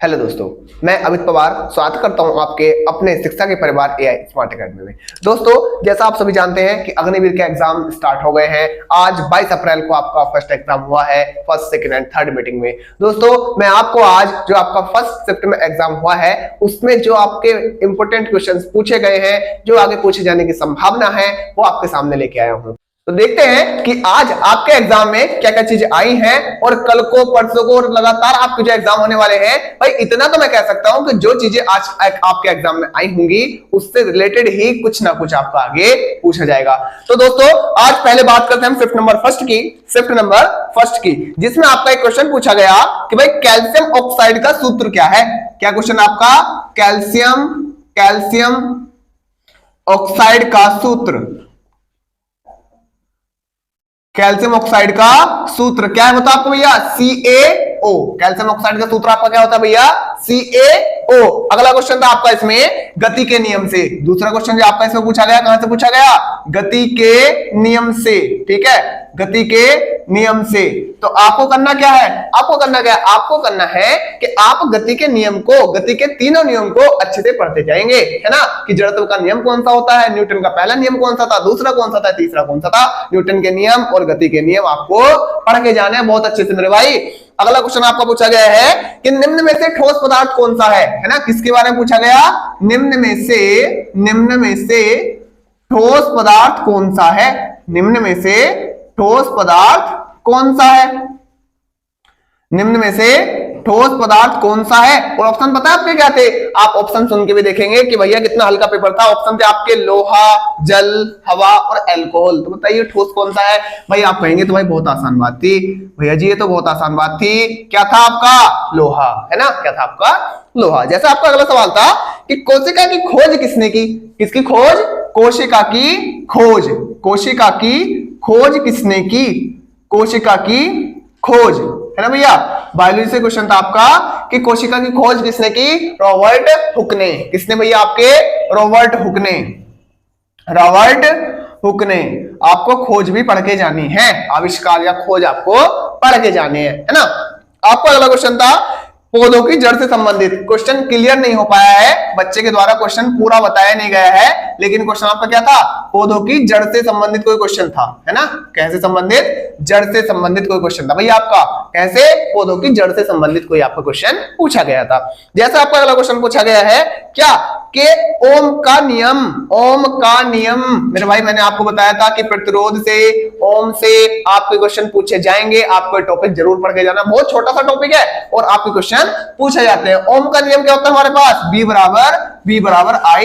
Hello दोस्तों, मैं अमित पवार स्वागत करता हूं आपके अपने शिक्षा के परिवार एआई स्मार्ट एकेडमी में। दोस्तों, जैसा आप सभी जानते हैं कि अग्निवीर के एग्जाम स्टार्ट हो गए हैं। आज 22 अप्रैल को आपका फर्स्ट एग्जाम हुआ है, first second and third meeting में। दोस्तों, मैं आपको आज जो आपका फर्स्ट शिफ्ट में एग्जाम हुआ है उसमें जो आपके इंपोर्टेंट क्वेश्चन पूछे गए हैं, जो आगे पूछे जाने की संभावना है, वो आपके सामने लेके आया हूँ। तो देखते हैं कि आज आपके एग्जाम में क्या क्या चीजें आई हैं और कल को परसों को लगातार आपके जो एग्जाम होने वाले हैं। भाई इतना तो मैं कह सकता हूं कि जो चीजें आज आपके एग्जाम में आई होंगी उससे रिलेटेड ही कुछ ना कुछ आपका आगे पूछा जाएगा। तो दोस्तों, आज पहले बात करते हैं शिफ्ट नंबर फर्स्ट की, जिसमें आपका एक क्वेश्चन पूछा गया कि भाई कैल्शियम ऑक्साइड का सूत्र क्या है। क्या क्वेश्चन आपका? कैल्शियम ऑक्साइड का सूत्र, कैल्शियम ऑक्साइड का सूत्र क्या है होता है आपको भैया? CaO। कैल्शियम ऑक्साइड का सूत्र आपका क्या होता है भैया? CaO। अगला क्वेश्चन था आपका इसमें गति के नियम से। दूसरा क्वेश्चन जो आपका इसमें पूछा गया, कहां से पूछा गया? गति के नियम से। ठीक है, गति के नियम से। तो आपको करना क्या है? आपको करना है कि आप गति के नियम को, गति के तीनों नियम को अच्छे से पढ़ते जाएंगे, है ना? कि जड़त्व का नियम कौन सा होता है, न्यूटन का पहला नियम कौन सा था, दूसरा कौन सा था, तीसरा कौन सा था। न्यूटन के नियम और गति के नियम आपको पढ़ के जाने हैं बहुत अच्छे से मेरे भाई। अगला क्वेश्चन आपका पूछा गया है कि निम्न में से ठोस पदार्थ कौन सा है ना? किसके बारे में पूछा गया? निम्न में से ठोस पदार्थ कौन सा है? निम्न में से ठोस पदार्थ कौन सा है? निम्न में से ठोस पदार्थ कौन सा है? और ऑप्शन पता है आपके क्या थे? आप ऑप्शन सुन के भी देखेंगे कि भैया कितना हल्का पेपर था। ऑप्शन थे आपके लोहा, जल, हवा और अल्कोहल। तो बताइए ठोस कौन सा है? भाई आप कहेंगे तो भाई बहुत आसान बात थी भैया जी, ये तो बहुत आसान बात थी। क्या था आपका? लोहा, है ना? क्या था आपका? लोहा। जैसा आपका अगला सवाल था कि कोशिका की खोज किसने की? किसकी खोज? कोशिका की खोज। कोशिका की खोज किसने की? कोशिका की खोज, है ना भैया? बायोलॉजी से क्वेश्चन था आपका कि कोशिका की खोज किसने की? रॉबर्ट हुक ने। किसने भैया? आपके रॉबर्ट हुक ने। आपको खोज भी पढ़ के जानी है, आविष्कार या खोज आपको पढ़ के जाने हैं, है ना? आपका अगला क्वेश्चन था पौधों की जड़ से संबंधित। क्वेश्चन क्लियर नहीं हो पाया है, बच्चे के द्वारा क्वेश्चन पूरा बताया नहीं गया है, लेकिन क्वेश्चन आपका क्या था? पौधों की जड़ से संबंधित कोई क्वेश्चन था, है ना? कैसे संबंधित? जड़ से संबंधित कोई क्वेश्चन था भैया आपका। कैसे? पौधों की जड़ से संबंधित कोई आपका क्वेश्चन पूछा गया था। जैसा आपका अगला क्वेश्चन पूछा गया है क्या के ओम का नियम मेरे भाई, मैंने आपको बताया था कि प्रतिरोध से, ओम से आपके क्वेश्चन पूछे जाएंगे। आपको टॉपिक जरूर पढ़ के जाना, बहुत छोटा सा टॉपिक है और आपके क्वेश्चन पूछे जाते हैं। ओम का नियम क्या होता है हमारे पास? B बराबर I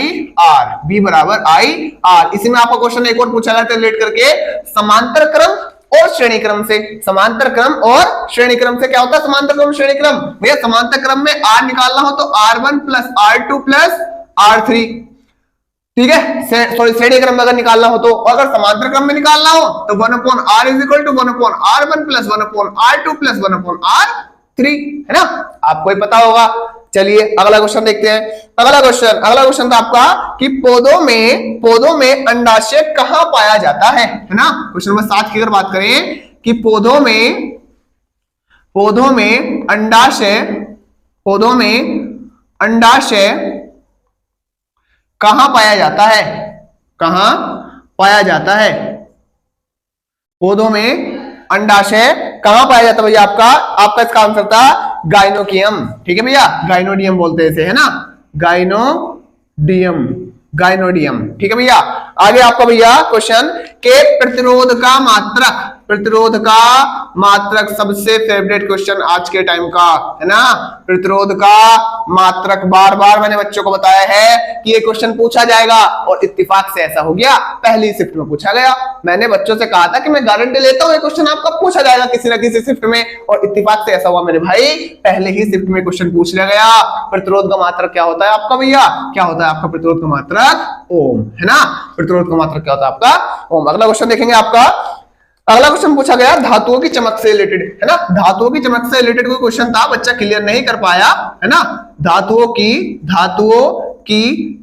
R। इसी में आपका क्वेश्चन एक और पूछा गया था रिलेट करके समांतर क्रम और श्रेणी क्रम से। समांतर क्रम और श्रेणी क्रम से क्या होता है? समांतर क्रम श्रेणी क्रम भैया, समांतर क्रम में R निकालना हो तो R1 plus R2 plus R3, ठीक है? सॉरी, श्रेणी क्रम में अगर निकालना हो तो, अगर समांतर क्रम में निकालना हो तो 1/R is equal to 1/R1 plus 1/R2 plus 1/R3, है ना? आपको ही पता होगा। चलिए अगला क्वेश्चन देखते हैं। अगला क्वेश्चन था आपका कि पौधों में अंडाशय कहां पाया जाता है ना? क्वेश्चन नंबर 7 की अगर बात करें कि पौधों में अंडाशय कहां पाया जाता है? कहां पाया जाता है? पौधों में अंडाशय कहां पाया जाता है भैया? आपका इसका आंसर था गाइनोडियम। ठीक है भैया, गाइनोडियम बोलते हैं इसे, है ना? गाइनोडियम। ठीक है भैया। आगे आपका भैया क्वेश्चन के प्रतिरोध का मात्रक सबसे फेवरेट क्वेश्चन आज के टाइम का, है ना? प्रतिरोध का मात्रक, बार बार मैंने बच्चों को बताया है कि ये क्वेश्चन पूछा जाएगा और इत्तेफाक से ऐसा हो गया, पहली शिफ्ट में पूछा गया। मैंने बच्चों से कहा था कि मैं गारंटी लेता हूं ये क्वेश्चन आपका पूछा जाएगा किसी ना किसी शिफ्ट में, और इत्तेफाक से ऐसा हुआ मेरे भाई, पहले ही शिफ्ट में क्वेश्चन पूछ लिया गया। प्रतिरोध का मात्रक क्या होता है आपका भैया? क्या होता है आपका प्रतिरोध का मात्रक? ओम, है ना? प्रतिरोध का मात्रक क्या होता है आपका? ओम। अगला क्वेश्चन देखेंगे आपका। अगला क्वेश्चन पूछा गया धातुओं की चमक से रिलेटेड, है ना? धातुओं की चमक से रिलेटेड कोई क्वेश्चन था, बच्चा क्लियर नहीं कर पाया, है ना? धातुओं की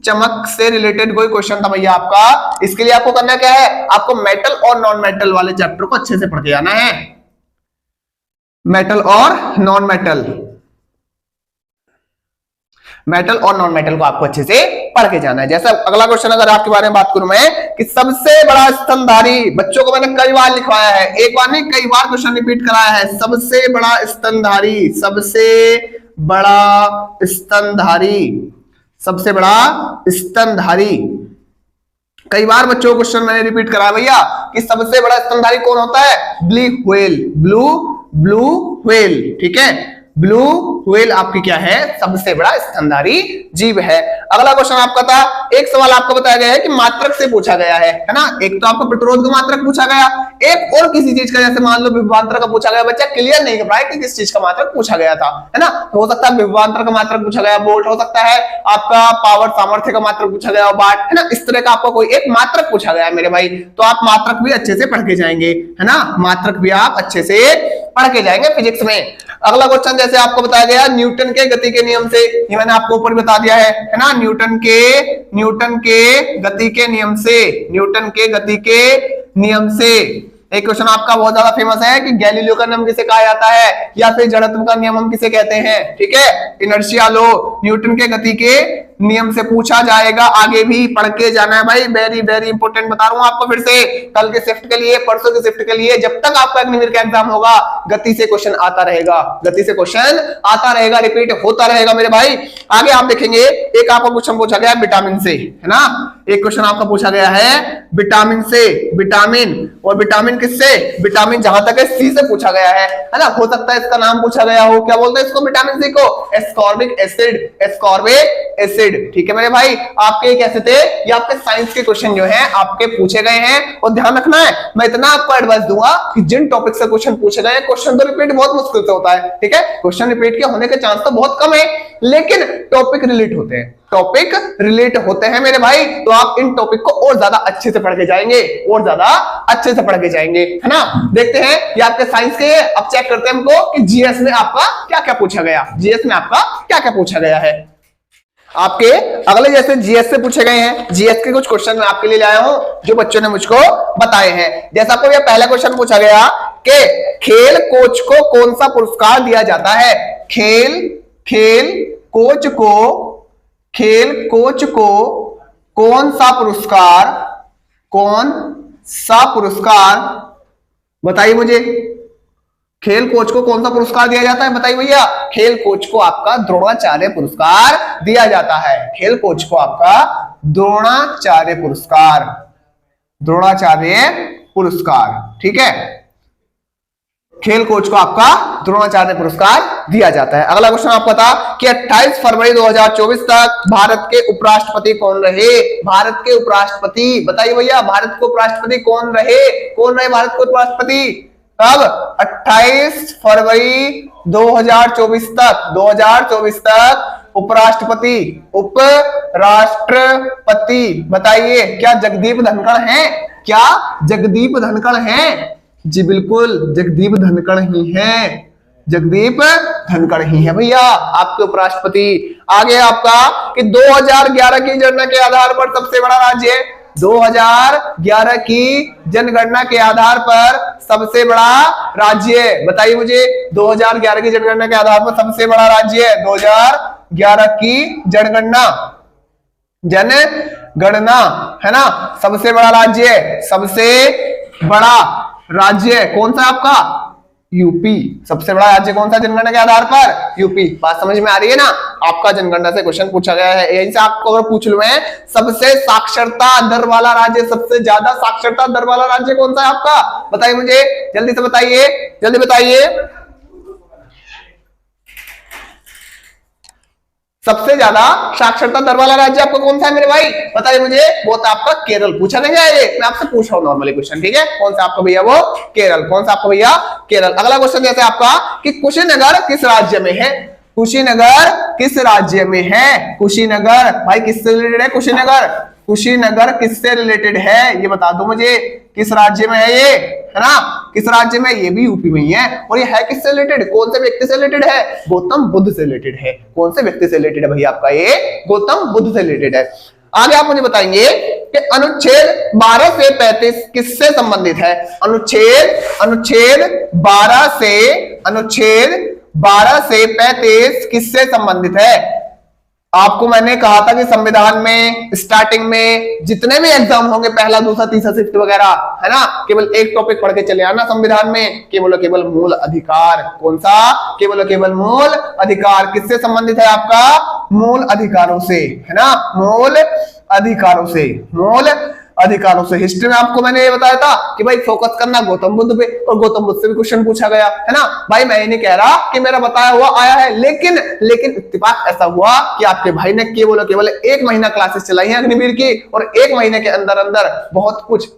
चमक से रिलेटेड कोई क्वेश्चन था भैया आपका। इसके लिए आपको करना क्या है? आपको मेटल और नॉन मेटल वाले चैप्टर को अच्छे से पढ़ के जाना है। मेटल और नॉन मेटल, मेटल और नॉन मेटल को आपको अच्छे से पढ़ के जाना है। जैसा अगला क्वेश्चन अगर आपके बारे में बात करूं मैं कि सबसे बड़ा स्तनधारी, बच्चों को मैंने कई बार लिखवाया है, एक बार नहीं कई बार क्वेश्चन रिपीट कराया है। सबसे बड़ा स्तनधारी, सबसे बड़ा स्तनधारी, सबसे बड़ा स्तनधारी, कई बार बच्चों को क्वेश्चन मैंने रिपीट कराया भैया कि सबसे बड़ा स्तनधारी कौन होता है? ब्लू व्हेल, ब्लू व्हेल, ठीक है। ब्लू व्हेल आपकी क्या है? सबसे बड़ा स्तनधारी जीव है। अगला क्वेश्चन आपका था, एक सवाल आपको बताया गया है कि मात्रक से पूछा गया है ना। एक तो आपका प्रतिरोध का मात्रक पूछा गया, एक और किसी चीज का, जैसे मान लो विभवांतर का पूछा गया। बच्चा क्लियर नहीं कर पाया कि किस चीज का मात्रक पूछा गया था, है ना। हो सकता है विभवांतर का मात्रक पूछा गया, वोल्ट, हो सकता है आपका पावर सामर्थ्य का मात्रक पूछा गया, वाट, है ना। इस तरह का आपको कोई एक मात्रक पूछा गया है मेरे भाई, तो आप मात्रक भी अच्छे से पढ़ के जाएंगे, है ना। मात्रक भी आप अच्छे से पढ़ के जाएंगे फिजिक्स में। अगला क्वेश्चन जैसे आपको बताया गया न्यूटन के गति के नियम से, ये मैंने आपको ऊपर बता दिया है ना। न्यूटन के गति के नियम से, न्यूटन के गति के नियम से एक क्वेश्चन आपका बहुत ज्यादा फेमस है कि गैलीलियो का नियम किसे कहा जाता है, या फिर जड़त्व का नियम हम किसे कहते हैं, ठीक है। इनर्शिया लॉ, न्यूटन के गति के नियम से पूछा जाएगा, आगे भी पढ़ के जाना है भाई। वेरी वेरी इंपॉर्टेंट बता रहा हूं आपको फिर से, कल के शिफ्ट के लिए, परसों के शिफ्ट के लिए, जब तक आपका अग्निवीर का एग्जाम होगा गति से क्वेश्चन आता रहेगा, गति से क्वेश्चन आता रहेगा, रिपीट होता रहेगा मेरे भाई। आगे आप देखेंगे एक आपका क्वेश्चन पूछा गया विटामिन से, है ना। एक क्वेश्चन आपका पूछा गया है विटामिन से, विटामिन, और विटामिन किससे? विटामिन जहां तक है सी से पूछा गया है ना। हो सकता है इसका नाम पूछा गया हो, क्या बोलते हैं इसको विटामिन सी को? एस्कॉर्बिक एसिड, एस्कॉर्बिक एसिड, ठीक है मेरे भाई। आपके कैसे थे, ये आपके साइंस के क्वेश्चन जो हैं आपके पूछे गए हैं, और ध्यान रखना है मैं इतना आपको एडवाइस दूंगा कि जिन टॉपिक से क्वेश्चन पूछे गए, क्वेश्चन तो रिपीट बहुत मुश्किल से होता है, ठीक है। क्वेश्चन रिपीट के होने के चांस तो बहुत कम है, लेकिन टॉपिक रिलेट होते हैं, टॉपिक रिलेट होते हैं मेरे भाई। तो आप इन टॉपिक को और ज्यादा अच्छे से पढ़ के जाएंगे, और ज्यादा अच्छे से पढ़ के जाएंगे, है ना। देखते हैं ये आपके साइंस के, अब चेक करते हैं हमको कि जीएस में आपका क्या क्या पूछा गया, जीएस में आपका क्या क्या पूछा गया है। आपके अगले जैसे जीएस से पूछे गए हैं, जीएस के कुछ क्वेश्चन मैं आपके लिए लाया हूं जो बच्चों ने मुझको बताए हैं। जैसा आपको ये पहला क्वेश्चन पूछा गया कि खेल कोच को कौन सा पुरस्कार दिया जाता है? खेल कोच को कौन सा पुरस्कार बताइए मुझे। खेल कोच को कौन सा पुरस्कार दिया जाता है बताइए भैया। खेल कोच को आपका द्रोणाचार्य पुरस्कार दिया जाता है। खेल कोच को आपका द्रोणाचार्य पुरस्कार, ठीक है। खेल कोच को आपका द्रोणाचार्य पुरस्कार दिया जाता है। अगला क्वेश्चन आपका था कि 28 फरवरी 2024 तक भारत के उपराष्ट्रपति कौन रहे? भारत के उपराष्ट्रपति बताइए भैया, भारत के उपराष्ट्रपति कौन रहे भारत के उपराष्ट्रपति? कब? 28 फरवरी 2024 तक उपराष्ट्रपति बताइए, क्या जगदीप धनखड़ हैं? क्या जगदीप धनखड़ हैं? जी बिल्कुल, जगदीप धनखड़ ही हैं, जगदीप धनखड़ ही है भैया आपके उपराष्ट्रपति। आगे आपका कि 2011 की जनगणना के आधार पर सबसे बड़ा राज्य, 2011 की जनगणना के आधार पर सबसे बड़ा राज्य बताइए मुझे। 2011 की जनगणना के आधार पर सबसे बड़ा राज्य, 2011 की जनगणना है ना, सबसे बड़ा राज्य, सबसे बड़ा राज्य कौन सा आपका? यूपी। सबसे बड़ा राज्य कौन सा जनगणना के आधार पर? यूपी। बात समझ में आ रही है ना। आपका जनगणना से क्वेश्चन पूछा गया है, यहीं से आपको अगर पूछ लूं मैं सबसे साक्षरता दर वाला राज्य, सबसे ज्यादा साक्षरता दर वाला राज्य कौन सा है आपका? बताइए मुझे, जल्दी से बताइए, जल्दी बताइए। सबसे ज्यादा साक्षरता दर वाला राज्य आपका कौन सा है मेरे भाई? बताइए मुझे। वो तो आपका केरल। पूछा नहीं गया ये, मैं आपसे पूछ रहा हूं नॉर्मली क्वेश्चन, ठीक है। कौन सा आपका भैया? वो केरल। कौन सा आपका भैया? केरल। अगला क्वेश्चन जैसे आपका कि कुशीनगर किस राज्य में है? कुशीनगर किस राज्य में है? कुशीनगर भाई किससे रिलेटेड है? कुशीनगर किससे रिलेटेड है ये बता दो मुझे। किस राज्य में है ये, है ना? किस राज्य में? ये भी यूपी में ही है। और ये है किससे रिलेटेड? कौन से व्यक्ति से रिलेटेड है? गौतम बुद्ध से रिलेटेड है। कौन से व्यक्ति से रिलेटेड है भैया आपका? ये गौतम बुद्ध से रिलेटेड है। आगे आप मुझे बताएंगे कि अनुच्छेद 12 से 35 किससे संबंधित है? अनुच्छेद 12 से 35 किससे संबंधित है? आपको मैंने कहा था कि संविधान में स्टार्टिंग में जितने भी एग्जाम होंगे, पहला दूसरा तीसरा शिफ्ट वगैरह, है ना, केवल एक टॉपिक पढ़ के चले आना संविधान में, केवल केवल मूल अधिकार। कौन सा? केवल केवल मूल अधिकार। किससे संबंधित है? आपका मूल अधिकारों से, है ना, मूल अधिकारों से, मूल अधिकारों से। हिस्ट्री में आपको मैंने ये बताया था कि भाई फोकस करना गौतम बुद्ध पे, और गौतम बुद्ध से भी क्वेश्चन पूछा गया, है ना भाई। मैं ये नहीं कह रहा कि मेरा बताया हुआ आया है, लेकिन इत्तेफाक ऐसा हुआ कि आपके भाई ने केवल 1 महीना क्लासेस चलाई है अग्निवीर की, और 1 महीने के अंदर अंदर बहुत कुछ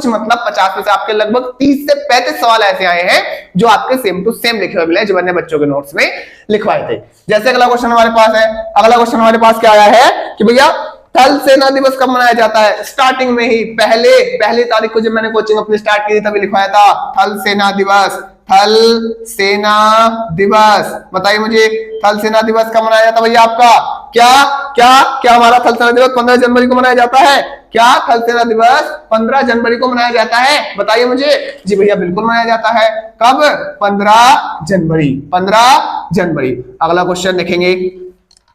मतलब 50 में से आपके लगभग 30 से 35 सवाल ऐसे आए हैं जो आपके सेम टू सेम लिखे हुए मिले, जो मैंने बच्चों के नोट्स में लिखवाए थे। जैसे अगला क्वेश्चन हमारे पास है, अगला क्वेश्चन हमारे पास क्या आया है कि भैया थल सेना दिवस कब मनाया जाता है? स्टार्टिंग में ही पहली तारीख को जब मैंने कोचिंग अपनी स्टार्ट की थी तभी लिखवाया था थल सेना दिवस। थल सेना दिवस, बताइए मुझे, थल सेना दिवस कब मनाया जाता है भैया आपका? क्या क्या क्या हमारा थल सेना दिवस 15 जनवरी को मनाया जाता है? क्या थल सेना दिवस 15 जनवरी को मनाया जाता है? बताइए मुझे। जी भैया बिल्कुल मनाया जाता है। कब? 15 जनवरी, 15 जनवरी। अगला क्वेश्चन देखेंगे।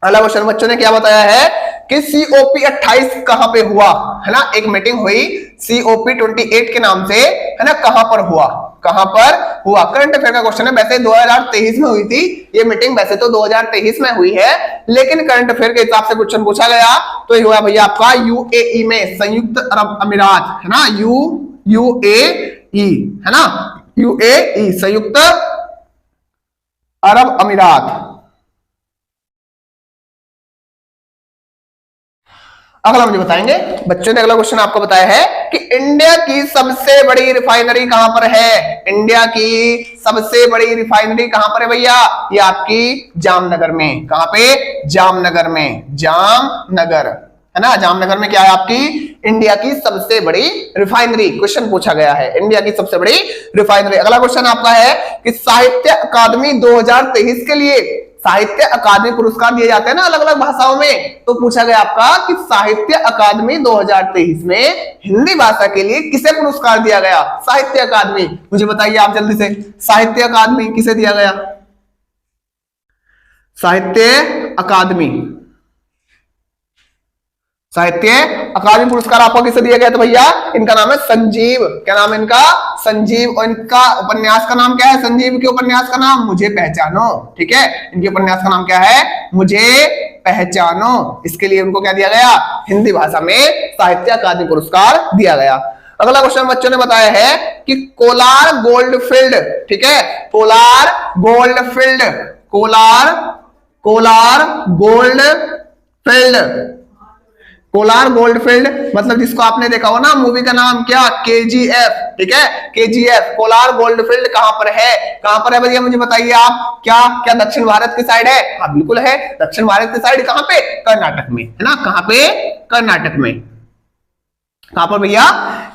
अगला क्वेश्चन बच्चों ने क्या बताया है कि COP 28 कहां पे हुआ, है ना? एक मीटिंग हुई COP 28 के नाम से, है ना, कहां पर हुआ? कहां पर हुआ? करंट अफेयर का क्वेश्चन है। वैसे 2023 में हुई थी ये मीटिंग, वैसे तो 2023 में हुई है, लेकिन करंट अफेयर के हिसाब से क्वेश्चन पूछा गया तो ये हुआ भैया आपका UAE में, संयुक्त अरब अमीरात, है ना, UAE, है ना, UAE, संयुक्त अरब अमीरात। अगला मुझे बताएंगे बच्चों ने, अगला क्वेश्चन आपको बताया है कि इंडिया की सबसे बड़ी रिफाइनरी कहां पर है? इंडिया की सबसे बड़ी रिफाइनरी कहां पर है भैया? ये आपकी जामनगर में। कहां पे? जामनगर में, जामनगर, है ना, जामनगर में क्या है आपकी? इंडिया की सबसे बड़ी रिफाइनरी। क्वेश्चन पूछा गया है इंडिया की सबसे बड़ी रिफाइनरी। अगला क्वेश्चन आपका है कि साहित्य अकादमी 2023 के लिए साहित्य अकादमी पुरस्कार दिए जाते हैं ना अलग अलग भाषाओं में, तो पूछा गया आपका कि साहित्य अकादमी 2023 में हिंदी भाषा के लिए किसे पुरस्कार दिया गया? साहित्य अकादमी, मुझे बताइए आप जल्दी से, साहित्य अकादमी किसे दिया गया? साहित्य अकादमी, साहित्य अकादमी पुरस्कार आपको किसे दिया गया? तो भैया इनका नाम है संजीव। क्या नाम है इनका? संजीव। और इनका उपन्यास का नाम क्या है? संजीव के उपन्यास का नाम मुझे पहचानो। ठीक है, इनके उपन्यास का नाम क्या है? मुझे पहचानो। इसके लिए उनको क्या दिया गया? हिंदी भाषा में साहित्य अकादमी पुरस्कार दिया गया। अगला क्वेश्चन बच्चों ने बताया है कि कोलार गोल्डफील्ड, ठीक है, Kolar gold field, Kolar gold field, Kolar gold field मतलब जिसको आपने देखा हो ना मूवी का नाम क्या? KGF, ठीक है, KGF। कोलार गोल्डफील्ड कहां पर है? कहां पर है भैया मुझे बताइए आप। क्या क्या दक्षिण भारत की साइड है? हाँ बिल्कुल है, दक्षिण भारत की साइड। कहां पे? कर्नाटक में, है ना, कहां पे? कर्नाटक में। कहां पर भैया?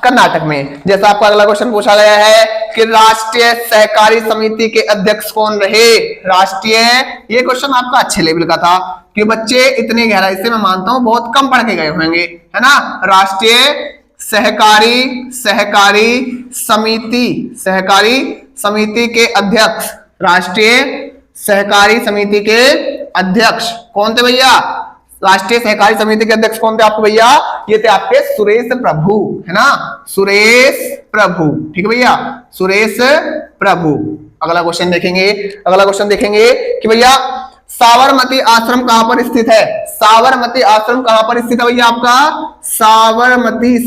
कर्नाटक में। जैसा आपका अगला क्वेश्चन पूछा गया है कि राष्ट्रीय सहकारी समिति के अध्यक्ष कौन रहे? राष्ट्रीय, ये क्वेश्चन आपका अच्छे लेवल का था कि बच्चे इतनी गहराई से मैं मानता हूं बहुत कम पढ़ के गए होंगे, है ना। राष्ट्रीय सहकारी समिति के अध्यक्ष, राष्ट्रीय सहकारी समिति के अध्यक्ष कौन थे भैया? राष्ट्रीय सहकारी समिति के अध्यक्ष कौन थे आपको भैया? ये थे आपके सुरेश प्रभु, है ना, सुरेश प्रभु। ठीक है भैया, सुरेश प्रभु। अगला क्वेश्चन देखेंगे, अगला क्वेश्चन देखेंगे कि भैया साबरमती आश्रम कहां पर स्थित है? साबरमती आश्रम कहां पर स्थित है भैया आपका? साबरमती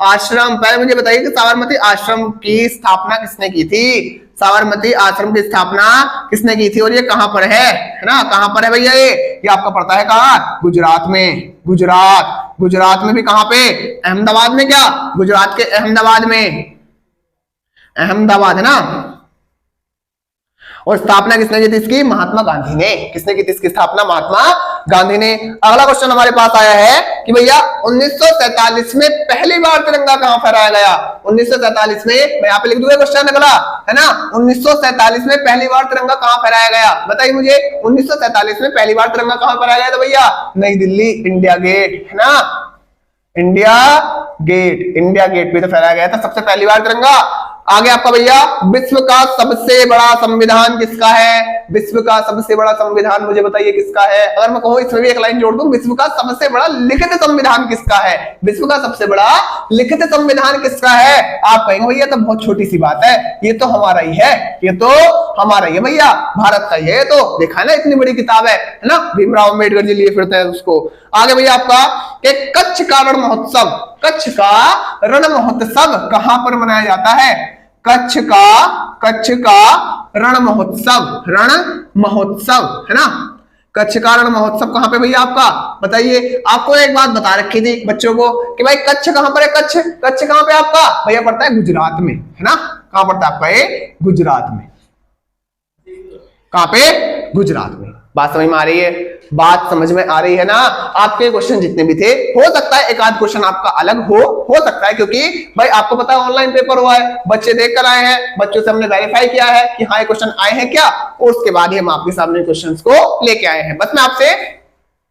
आश्रम। पहले मुझे बताइए कि साबरमती आश्रम की स्थापना किसने की थी? साबरमती आश्रम की स्थापना किसने की थी और ये कहां पर है ना, कहां पर है भैया? ये आपका पड़ता है कहां? गुजरात में। गुजरात में भी कहां पे? अहमदाबाद में। क्या? गुजरात के अहमदाबाद में, अहमदाबाद, है ना। और स्थापना किसने की थी इसकी? महात्मा गांधी ने। किसने की थी इसकी स्थापना? महात्मा गांधी ने। अगला क्वेश्चन हमारे पास आया है कि भैया 1947 में पहली बार तिरंगा कहां फहराया गया? 1947 में, मैं यहां पे लिख दूंगा क्वेश्चन अगला, है ना। 1947 में पहली बार तिरंगा कहां फहराया गया? बताइए मुझे, 1947 में पहली बार तिरंगा कहां फहराया गया? तो भैया नई दिल्ली, इंडिया गेट, है ना, इंडिया गेट पे तो फहराया गया था सबसे पहली बार तिरंगा। आगे आपका भैया विश्व का सबसे बड़ा संविधान किसका है? विश्व का सबसे बड़ा संविधान मुझे बताइए किसका है? अगर मैं कहूं इसमें भी एक लाइन जोड़ दूं, विश्व का सबसे बड़ा लिखित संविधान किसका है? विश्व का सबसे बड़ा लिखित संविधान किसका है? आप कहेंगे भैया तो बहुत छोटी सी बात है, ये तो हमारा ही है, ये तो हमारा ही है भैया, भारत का ही है। तो देखा ना इतनी बड़ी किताब है ना, भीमराव अम्बेडकर जी लिए फिरते हैं उसको। आगे भैया आपका कच्छ का रण महोत्सव, कच्छ का रण महोत्सव कहां पर मनाया जाता है? कच्छ का रण महोत्सव है ना, कच्छ का रण महोत्सव कहां पे भैया आपका? बताइए। आपको एक बात बता रखी थी बच्चों को कि भाई कच्छ कहां पर है? कच्छ कहां पे आपका भैया? पड़ता है गुजरात में, है ना। कहां पड़ता है आपका ये? गुजरात में। कहां पे? गुजरात में। बात समझ में आ रही है? बात समझ में आ रही है ना? आपके क्वेश्चन जितने भी थे, हो सकता है एक आध क्वेश्चन आपका अलग हो सकता है, क्योंकि भाई आपको पता है ऑनलाइन पेपर हुआ है, बच्चे देख कर आए हैं, बच्चों से हमने वेरीफाई किया है कि हाँ ये क्वेश्चन आए हैं क्या, और उसके बाद ही हम आपके सामने क्वेश्चंस को लेके आए हैं। बस मैं आपसे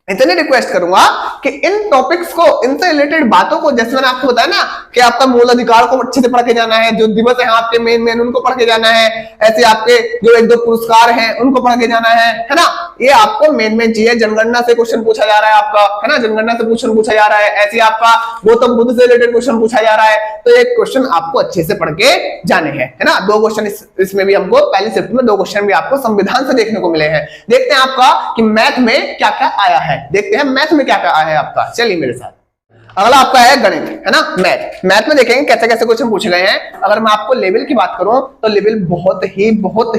इतने रिक्वेस्ट करूंगा कि इन टॉपिक्स को, इनसे रिलेटेड बातों को, जैसे मैंने आपको बताया ना कि आपका मूल अधिकार को अच्छे से पढ़ के जाना है, जो दिवस है आपके मेन उनको पढ़ के जाना है, ऐसे आपके जो एक दो पुरस्कार हैं उनको पढ़ के जाना है ना। ये आपको मेन चीज है। जनगणना से क्वेश्चन पूछा जा रहा है आपका, है ना, जनगणना से क्वेश्चन पूछा जा रहा है, ऐसे आपका गौतम बुद्ध से रिलेटेड क्वेश्चन पूछा जा रहा है, तो एक क्वेश्चन आपको अच्छे से पढ़ के जाने हैं, है ना। दो क्वेश्चन इसमें भी हमको पहली शिफ्ट में 2 क्वेश्चन भी आपको संविधान से देखने को मिले हैं। देखते हैं आपका कि मैथ में क्या क्या आया है, देखते हैं मैथ में क्या क्या आया है आपका। चलिए मेरे साथ। अगला आपका है गणित, है ना, मैथ में देखेंगे कैसे कैसे क्वेश्चन पूछे गए हैं। अगर मैं आपको लेवल की बात करूं तो लेवल बहुत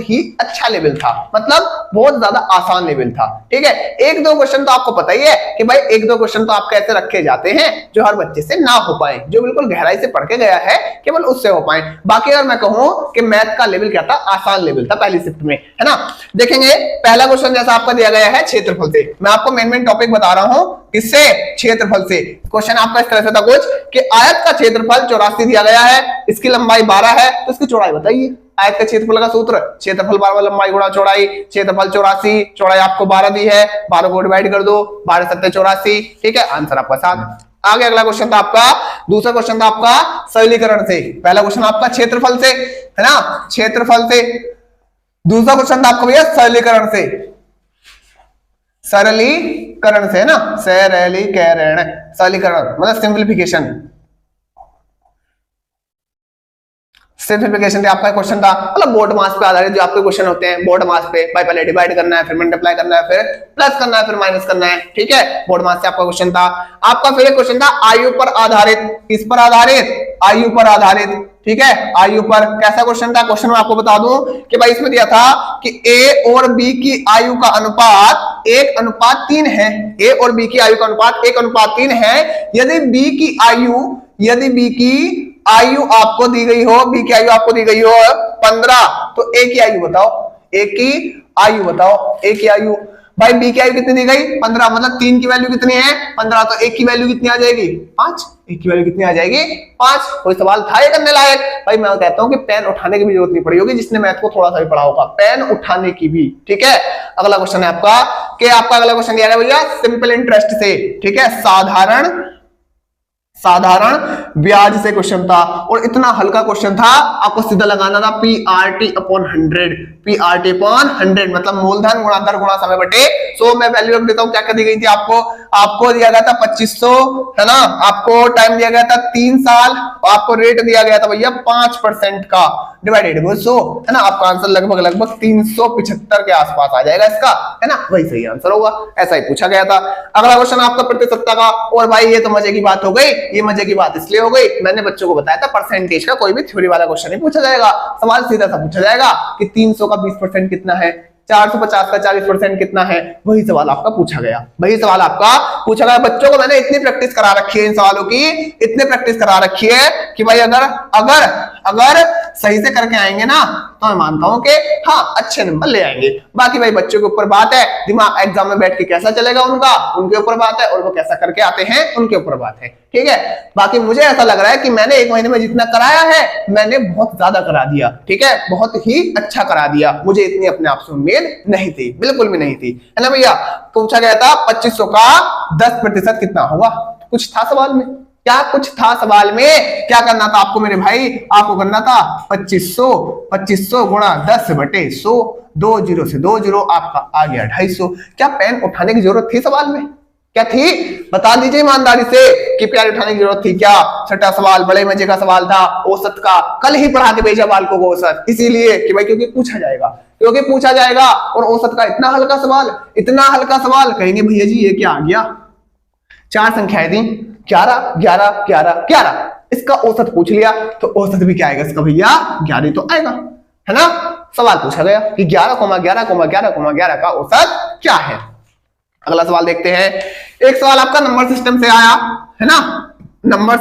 ही अच्छा लेवल था, मतलब बहुत ज्यादा आसान लेवल था, ठीक है। एक दो क्वेश्चन तो आपको पता ही है कि भाई एक दो क्वेश्चन तो आपके ऐसे रखे जाते हैं जो हर बच्चे से ना हो पाए, जो बिल्कुल गहराई से पढ़ के गया है केवल उससे हो पाए। बाकी अगर मैं कहूं कि मैथ का लेवल क्या था, आसान लेवल था पहली शिफ्ट में, है ना। देखेंगे पहला क्वेश्चन जैसा आपका दिया गया है क्षेत्रफल से, मैं आपको मेन टॉपिक बता रहा हूं, किससे? क्षेत्रफल से। क्वेश्चन आपका इस तरह से था कुछ कि आयत का क्षेत्रफल 84 दिया गया है, इसकी लंबाई 12 है, तो इसकी चौड़ाई बताइए। आयत का क्षेत्रफल का सूत्र क्षेत्रफल बार लंबाई गुणा चौड़ाई, क्षेत्रफल 84, चौड़ाई आपको 12 दी है, 12 को डिवाइड कर दो, 12 7 84, ठीक है, आंसर आपका 7। आगे अगला क्वेश्चन था आपका, दूसरा क्वेश्चन था आपका सरलीकरण से। पहला क्वेश्चन आपका क्षेत्रफल से, है ना, क्षेत्रफल से। दूसरा क्वेश्चन था आपका भैया सरलीकरण से, सरलीकरण से, है ना, सरलीकरण मतलब सिंप्लीफिकेशन आपका क्वेश्चन था, मतलब बोर्ड मास पे आधारित जो आपके क्वेश्चन होते हैं, बोर्ड मास पे भाई पहले डिवाइड करना है, फिर मल्टीप्लाई करना है, फिर प्लस करना है, फिर माइनस करना है, ठीक है, बोर्ड मास से आपका क्वेश्चन था। आपका फिर एक क्वेश्चन था आयु पर आधारित, किस पर आधारित? आयु पर आधारित, ठीक है, आयु पर। कैसा क्वेश्चन था? क्वेश्चन में आपको बता दूं कि भाई इसमें दिया था कि ए और बी की आयु का अनुपात 1:3 है, ए और बी की आयु का अनुपात 1:3 है। यदि बी की आयु आपको दी गई हो, बी की आयु आपको दी गई हो 15, तो ए की आयु बताओ, ए की आयु बताओ, ए की आयु। भाई बी की आयु कितनी दी गई? 15, मतलब 3 की वैल्यू कितनी है? 15, तो एक की वैल्यू कितनी आ जाएगी? 5। एक की वैल्यू कितनी आ जाएगी? 5। कोई सवाल था ये करने लायक? भाई मैं कहता हूं कि पेन उठाने की भी जरूरत नहीं पड़ी होगी, जिसने मैथ को थोड़ा सा भी पढ़ा होगा, पेन उठाने की भी, ठीक है। अगला क्वेश्चन है आपका कि आपका अगला क्वेश्चन दिया गया भैया सिंपल इंटरेस्ट से, ठीक है, साधारण ब्याज से क्वेश्चन था, और इतना हल्का क्वेश्चन था, आपको सीधा लगाना था PRT/100, PRT/100 मतलब मूलधन गुणा दर गुणा समय बटे 100। मैं वैल्यू रख देता हूं, क्या दी गई थी आपको दिया गया था 2500, है ना, आपको टाइम दिया गया था 3 साल, और आपको रेट दिया गया था भैया 5% का, डिवाइडेड बाय 100, है ना। आपका आंसर लगभग 375 के आसपास आ जाएगा इसका, है ना, वही सही आंसर होगा, ऐसा ही पूछा गया था। अगला क्वेश्चन आपका प्रतिशतता का, और भाई ये तो मजे की बात हो गई, ये मजे की बात इसलिए हो गई, मैंने बच्चों को बताया था परसेंटेज का कोई भी थ्योरी वाला क्वेश्चन नहीं पूछा जाएगा, सवाल सीधा सा पूछा जाएगा कि 300 का 20% कितना है, 450 का 40% कितना है, वही सवाल आपका पूछा गया, बच्चों को मैंने इतनी प्रैक्टिस करा रखी है इन सवालों की, इतनी प्रैक्टिस करा रखी है कि भाई अगर सही से करके आएंगे ना तो मैं मानता हूं कि हाँ अच्छे नंबर ले आएंगे। बाकी भाई बच्चों के ऊपर बात है, दिमाग एग्जाम में बैठ के कैसा चलेगा उनके ऊपर बात है, और वो कैसा करके आते हैं उनके ऊपर बात है, ठीक है। बाकी मुझे ऐसा लग रहा है कि मैंने 1 महीने में जितना कराया है मैंने बहुत ज्यादा करा दिया, ठीक है, बहुत ही अच्छा करा दिया, मुझे इतनी अपने आप से उम्मीद नहीं थी, बिल्कुल भी नहीं थी, है ना भैया। पूछा गया था 2500 का 10% कितना होगा, कुछ था सवाल में, क्या कुछ था सवाल में? क्या करना था आपको मेरे भाई? आपको करना था 2500 गुणा 10/100, 2 जीरो से 2 जीरो, आपका आ गया 250। क्या पेन उठाने की जरूरत थी सवाल में? क्या थी? बता दीजिए ईमानदारी से कि पेन उठाने की जरूरत थी क्या? छठा सवाल बड़े मजे का सवाल था, औसत का। कल ही पढ़ा के भेजा बालकों को औसत, इसीलिए कि भाई क्योंकि पूछा जाएगा। और औसत का इतना हल्का सवाल, कहेंगे भैया जी ये क्या आ गया? 4 संख्याएं दी, 11 11 11 11, इसका औसत पूछ लिया तो औसत भी क्या आएगा इसका भैया? 11 तो आएगा, है ना? सवाल पूछा गया कि 11,11,11,11 का औसत क्या है। अगला सवाल देखते हैं। एक सवाल आपका नंबर सिस्टम से आया है ना। नंबर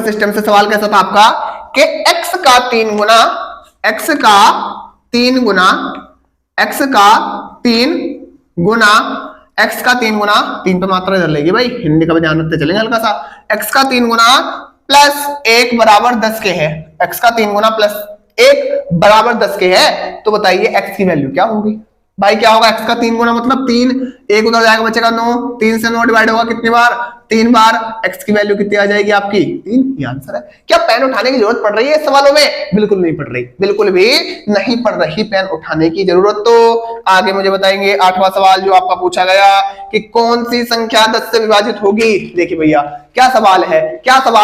सिस्टम से सवाल कैसा था आपका कि x का 3 गुना x का 3 गुना 3 पे मात्रा इधर लेगी भाई, हिंदी का भी ध्यान रखते चलेंगे हल्का सा। x का 3 गुना प्लस 1 बराबर 10 के है। x का 3 गुना प्लस 1 बराबर 10 के है, तो बताइए x की वैल्यू क्या होगी भाई? क्या होगा? x का 3 गुना मतलब 3, 1 उधर जाएगा बचेगा 9, 3 से 9 डिवाइड होगा कितनी बार? 3 बार। x की वैल्यू कितनी आ जाएगी आपकी? 3। ये आंसर है। क्या पेन उठाने की जरूरत पड़ रही है सवालों में? बिल्कुल नहीं पड़ रही, बिल्कुल भी नहीं पड़ रही पेन उठाने की जरूरत। तो आगे मुझे बताएंगे 8वां सवाल जो आपका पूछा गया कि कौन सी संख्या 10 से विभाजित होगी। देखिए भैया क्या सवाल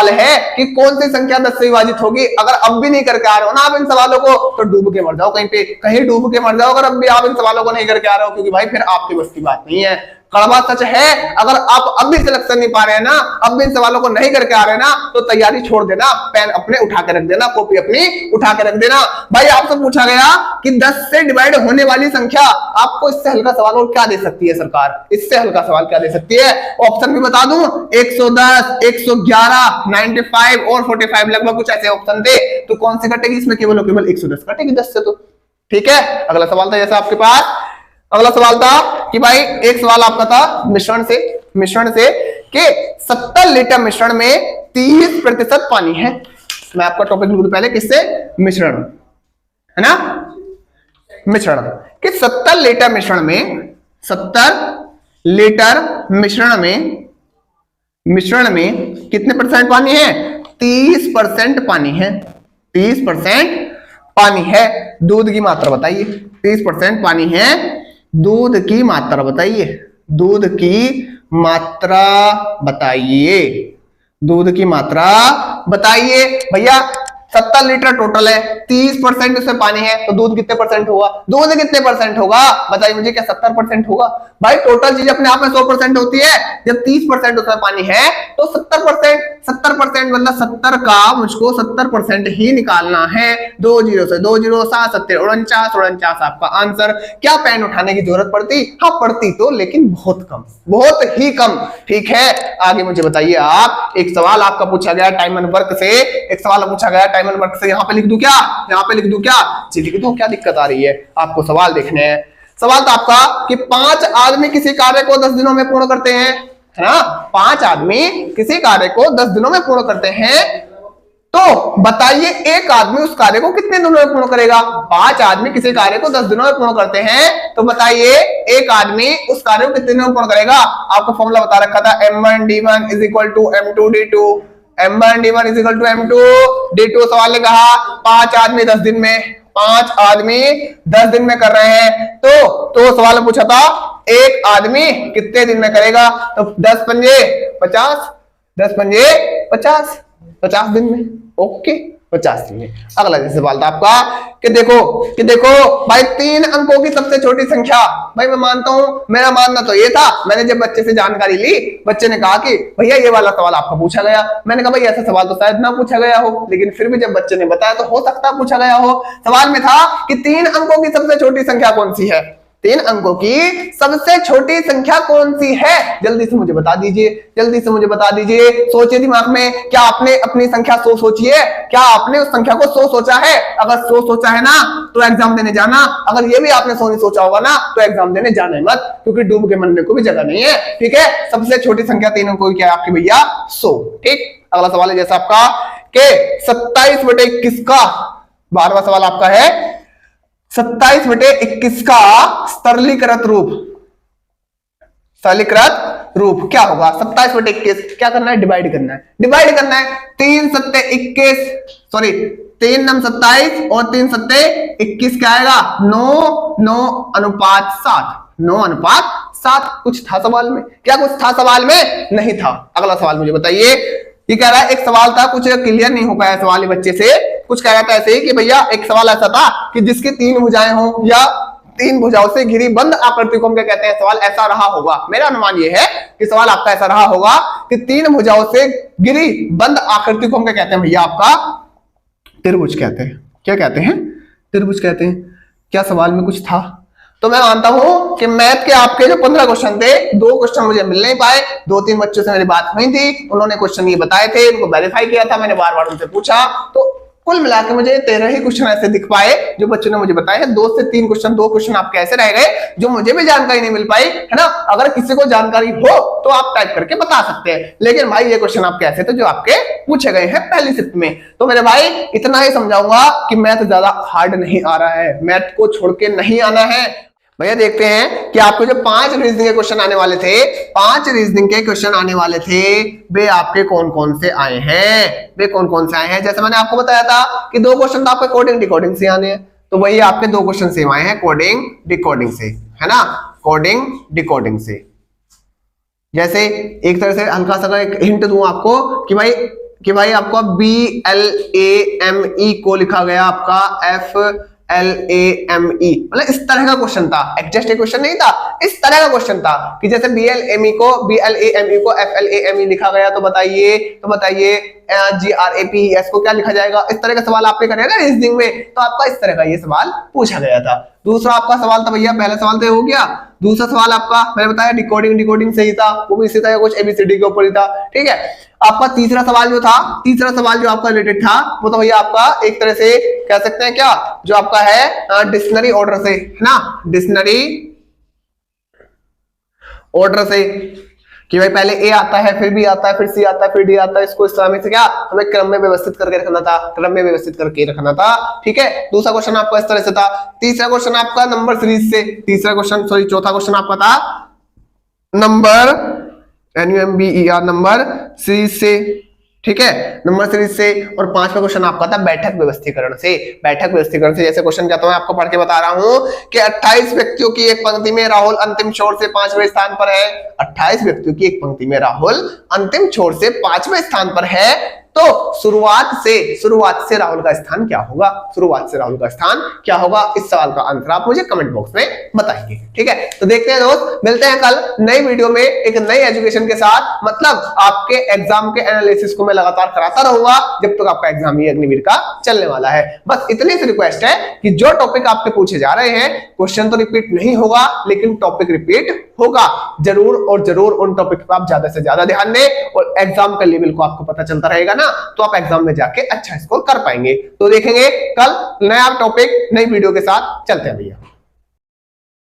है कि कौन सी संख्या 10 से विभाजित होगी। अगर अब भी नहीं करके आ रहे हो ना आप इन सवालों को, तो डूब के मर जाओ कहीं डूब के मर जाओ अगर अब भी आप इन सवालों को नहीं करके आ रहे हो, क्योंकि भाई फिर आपकी बस की बात नहीं है। कड़वा सच है, अगर आप अब भी सिलेक्शन नहीं पा रहे हैं ना, अब भी इन सवालों को नहीं करके आ रहे हैं ना, तो तैयारी छोड़ देना, पेन अपने उठा के रख देना, कॉपी अपनी उठा के रख देना। भाई आपसे पूछा गया कि 10 से डिवाइड होने वाली संख्या, आपको इससे हल्का सवाल और क्या दे सकती है सरकार? इससे हल्का सवाल क्या दे सकती है? ऑप्शन भी बता दूं, 110, 111, 95 और 45, लगभग कुछ ऐसे ऑप्शन दे, तो कौन सी कटेगी इसमें? केवल 110 कटेगी 10 से। तो ठीक है। अगला सवाल था जैसा आपके पास, अगला सवाल था कि भाई एक सवाल आपका था मिश्रण से कि 70 लीटर मिश्रण में 30% पानी है। मैं आपका टॉपिक लिख दूं पहले, किससे? मिश्रण, है ना? मिश्रण कि 70 लीटर मिश्रण में कितने परसेंट पानी है? 30% पानी है। 30% पानी है। दूध की मात्रा बताइए। 30% पानी है, दूध की मात्रा बताइए। दूध की मात्रा बताइए भैया। 70 लीटर टोटल है, 30% उसमें पानी है, तो दूध कितने परसेंट होगा? दूध कितने परसेंट होगा बताइए मुझे? क्या 70% होगा? भाई टोटल चीज अपने आप में 100% होती है। जब 30% उसमें पानी है तो 70% मतलब 70 का मुझको 70% ही निकालना है। 2 जीरो से 2 जीरो, 7 7 49 आपका आंसर। क्या पेन उठाने की जरूरत पड़ती? हाँ पड़ती तो, लेकिन बहुत ही कम। ठीक है, आगे मुझे बताइए आप। एक सवाल आपका पूछा गया टाइम वर्क से, यहाँ पे लिख दूं क्या? जी लिख दो, क्या दिक्कत आ रही है? आपको सवाल देखने हैं। सवाल था आपका कि 5 आदमी किसी कार्य को 10 दिनों में पूर्ण करते हैं, है ना? 5 आदमी किसी कार्य को 10 दिनों में पूर्ण करते हैं, तो बताइए एक आदमी उस कार्य को कितने दिनों में पूर्ण करेगा? 5 आदमी किसी कार्य को 10 दिनों में पूर्ण करते हैं, तो बताइए एक आदमी उस कार्य को कितने दिनों में पूर्ण करेगा? आपको फॉर्मूला बता रखा था, M1D1 = M2D2, M1D1 = M2D2। सवाल ने कहा 5 आदमी 10 दिन में, 5 आदमी 10 दिन में कर रहे हैं, तो सवाल में पूछा था एक आदमी कितने दिन में करेगा? तो 10 पंजे 50, 10 पंजे 50 दिन में। ओके, 50 दिन में। अगला जैसे सवाल था आपका कि देखो भाई 3 अंकों की सबसे छोटी संख्या। भाई मैं मानता हूं, मेरा मानना तो ये था, मैंने जब बच्चे से जानकारी ली, बच्चे ने कहा कि भैया ये वाला सवाल आपका पूछा गया। मैंने कहा भाई ऐसा सवाल तो शायद ना पूछा गया हो, लेकिन फिर भी जब बच्चे ने बताया तो हो सकता पूछा गया हो। सवाल में था कि 3 अंकों की सबसे छोटी संख्या कौन सी है? 3 अंकों की सबसे छोटी संख्या कौन सी है? जल्दी से मुझे बता दीजिए। सोचिए दिमाग में, क्या आपने अपनी संख्या 100 सोची है? क्या आपने उस संख्या को 100 सोचा है? अगर 100 सोचा है ना तो एग्जाम देने जाना। अगर ये भी आपने 100 नहीं सोचा होगा ना तो एग्जाम देने जाना ही मत, क्योंकि डूब के मरने को भी जगह नहीं है। ठीक है, सबसे छोटी संख्या 3 अंकों की क्या है आपकी भैया? 100। ठीक, अगला सवाल है जैसा आपका कि 27/21 का 12वां सवाल आपका है, 27/21 का सरलीकृत रूप क्या होगा? 27/21 क्या करना है? डिवाइड करना है, डिवाइड करना है। 3 सत्ते 21, सॉरी 3 नम 27 और 3 सत्ते 21 क्या आएगा? 9:7। 9:7। कुछ था सवाल में? क्या कुछ था सवाल में? नहीं था। अगला सवाल मुझे बताइए। ये कह रहा है, एक सवाल था, कुछ क्लियर नहीं हो पाया सवाल बच्चे से। कुछ कह रहा था ऐसे ही कि भैया एक सवाल ऐसा था कि जिसकी 3 भुजाएं हो या 3 भुजाओं से घिरी बंद आकृति को हम क्या कहते हैं? सवाल ऐसा रहा होगा। मेरा अनुमान यह है कि सवाल आपका ऐसा रहा होगा कि 3 भुजाओं से घिरी बंद आकृति को हम क्या कहते हैं भैया? आपका त्रिभुज कहते हैं। क्या कहते हैं? त्रिभुज कहते हैं। क्या सवाल में कुछ था? तो मैं मानता हूं कि मैथ के आपके जो 15 क्वेश्चन थे, 2 क्वेश्चन मुझे मिल नहीं पाए। 2-3 बच्चों से मेरी बात हुई थी, उन्होंने क्वेश्चन ये बताए थे, उनको वेरीफाई किया था, मैंने बार बार उनसे पूछा, तो कुल मिला के मुझे 13 ही क्वेश्चन ऐसे दिख पाए जो बच्चों ने मुझे बताए हैं। 2 से 3 क्वेश्चन, 2 क्वेश्चन आपके ऐसे रह गए जो मुझे भी जानकारी नहीं मिल पाई, है ना। अगर किसी को जानकारी हो तो आप टाइप करके बता सकते हैं, लेकिन भाई ये क्वेश्चन आपके ऐसे थे जो आपके पूछे गए हैं पहली शिफ्ट में। तो मेरे भाई इतना ही समझाऊंगा कि मैथ ज्यादा हार्ड नहीं आ रहा है, मैथ को छोड़ के नहीं आना है। भैया देखते हैं कि आपको जो 5 रीजनिंग के क्वेश्चन आने वाले थे, 5 रीजनिंग के क्वेश्चन आने वाले थे, वे आपके कौन कौन से आए हैं? वे कौन कौन से आए हैं? जैसे मैंने आपको बताया था कि 2 क्वेश्चन तो आपके कोडिंग डिकोडिंग से आने हैं, तो वही आपके 2 क्वेश्चन सेम आए हैं कोडिंग डिकोडिंग से, है ना। कोडिंग डिकोडिंग से, जैसे एक तरह से हल्का सा एक हिंट दूं आपको कि भाई आपको BLAME को लिखा गया आपका FLAME, मतलब इस तरह का क्वेश्चन था। एग्जैक्ट क्वेश्चन नहीं था, इस तरह का क्वेश्चन था कि जैसे BLAME को FLAME लिखा गया, तो बताइए GRAPES को क्या लिखा जाएगा? इस तरह का सवाल आपने करेगा ना रीजनिंग में, तो आपका इस तरह का ये सवाल पूछा गया था। दूसरा आपका सवाल था भैया, पहला सवाल तो हो गया। दूसरा सवाल आपका मैंने बताया डिकोडिंग सही था, वो भी इसी तरह कुछ ABCD के ऊपर ही था, ठीक है। आपका तीसरा सवाल जो था, तीसरा सवाल जो आपका रिलेटेड था, वो तो भैया आपका एक तरह से कह सकते हैं क्या, जो आपका है डिक्शनरी ऑर्डर से, है ना, डिक्शनरी ऑर्डर से, कि भाई पहले ए आता है, फिर बी आता है, फिर सी आता है, फिर डी आता है। इसको इस तरह से क्या हमें क्रम में व्यवस्थित करके रखना था, क्रम में व्यवस्थित करके रखना था, ठीक है। दूसरा क्वेश्चन आपका इस तरह से था। तीसरा क्वेश्चन आपका नंबर सीरीज से, चौथा क्वेश्चन आपका था नंबर NUMBER नंबर सीरीज से, ठीक है, नंबर सीरीज से। और 5वां क्वेश्चन आपका था बैठक व्यवस्थीकरण से। बैठक व्यवस्थीकरण से जैसे क्वेश्चन क्या था, मैं आपको पढ़ के बता रहा हूं कि 28 व्यक्तियों की एक पंक्ति में राहुल अंतिम छोर से 5वें स्थान पर है। 28 व्यक्तियों की एक पंक्ति में राहुल अंतिम छोर से 5वें स्थान पर है, तो शुरुआत से राहुल का स्थान क्या होगा? शुरुआत से राहुल का स्थान क्या होगा? इस सवाल का आंसर आप मुझे कमेंट बॉक्स में बताइए, ठीक है। तो देखते हैं दोस्त, मिलते हैं कल नई वीडियो में एक नई एजुकेशन के साथ। मतलब आपके एग्जाम के एनालिसिस को मैं लगातार कराता रहूंगा जब तक आपका एग्जाम ये अग्निवीर का चलने वाला है। बस इतनी सी रिक्वेस्ट है कि जो टॉपिक आपके पूछे जा रहे हैं, क्वेश्चन तो रिपीट नहीं होगा, लेकिन टॉपिक रिपीट होगा जरूर, और जरूर उन टॉपिक पर आप ज्यादा से ज्यादा ध्यान दें, और एग्जाम का लेवल को आपको पता चलता रहेगा ना, तो आप एग्जाम में जाके अच्छा स्कोर कर पाएंगे। तो देखेंगे कल नया टॉपिक नई वीडियो के साथ। चलते हैं भैया।